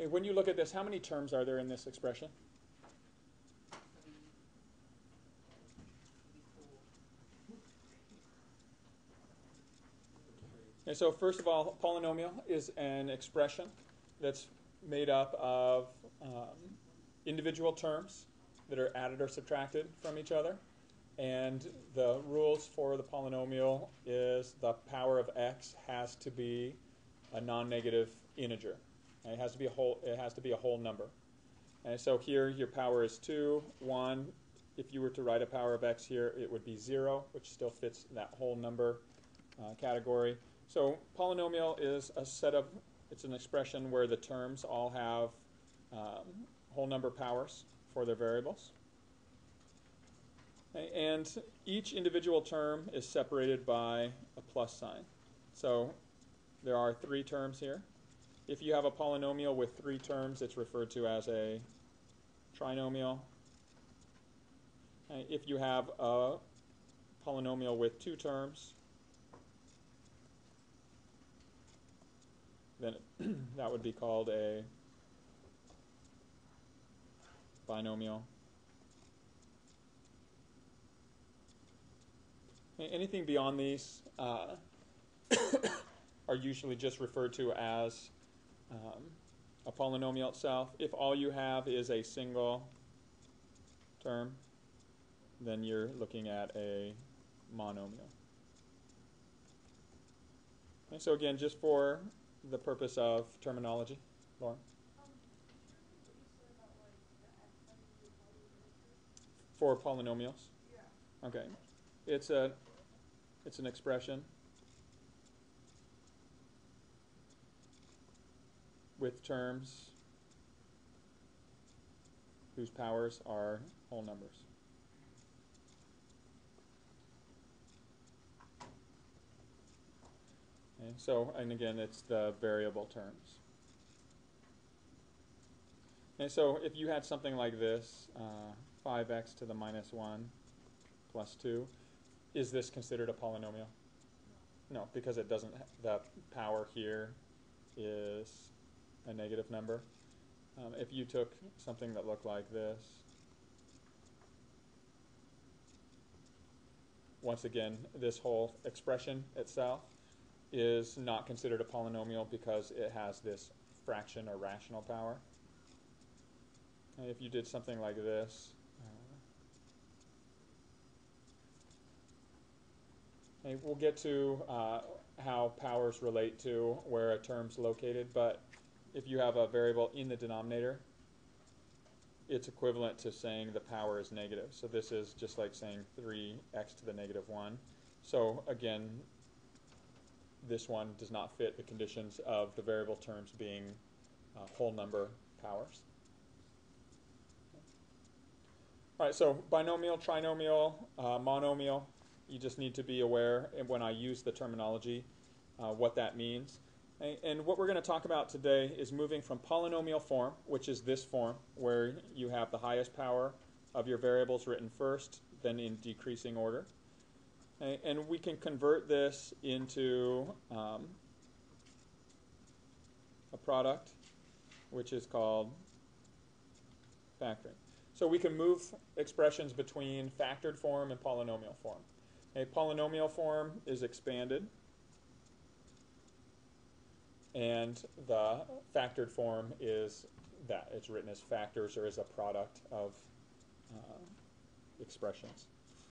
Okay, when you look at this, how many terms are there in this expression? Okay, so first of all, polynomial is an expression that's made up of individual terms that are added or subtracted from each other. And the rules for the polynomial is the power of x has to be a non-negative integer. And it has to be a whole number. And so here your power is 2, 1. If you were to write a power of x here, it would be 0, which still fits that whole number category. So polynomial is it's an expression where the terms all have whole number powers for their variables. And each individual term is separated by a plus sign. So there are 3 terms here. If you have a polynomial with 3 terms, it's referred to as a trinomial. If you have a polynomial with 2 terms, then that would be called a binomial. Anything beyond these are usually just referred to as a polynomial itself. If all you have is a single term, then you're looking at a monomial. Okay, so again, just for the purpose of terminology, Lauren? For polynomials? Yeah. Okay. It's an expression with terms whose powers are whole numbers. Okay, so, and again, it's the variable terms. And so if you had something like this, 5x to the minus 1 plus 2, is this considered a polynomial? No, because it doesn't. The power here is a negative number. If you took something that looked like this, once again, this whole expression itself is not considered a polynomial because it has this fraction or rational power. And if you did something like this, we'll get to how powers relate to where a term's located, but if you have a variable in the denominator, it's equivalent to saying the power is negative. So this is just like saying 3x to the negative 1. So again, this one does not fit the conditions of the variable terms being whole number powers. All right, so binomial, trinomial, monomial, you just need to be aware when I use the terminology what that means. And what we're going to talk about today is moving from polynomial form, which is this form, where you have the highest power of your variables written first, then in decreasing order. And we can convert this into a product, which is called factoring. So we can move expressions between factored form and polynomial form. A polynomial form is expanded, and the factored form is that. It's written as factors or as a product of expressions.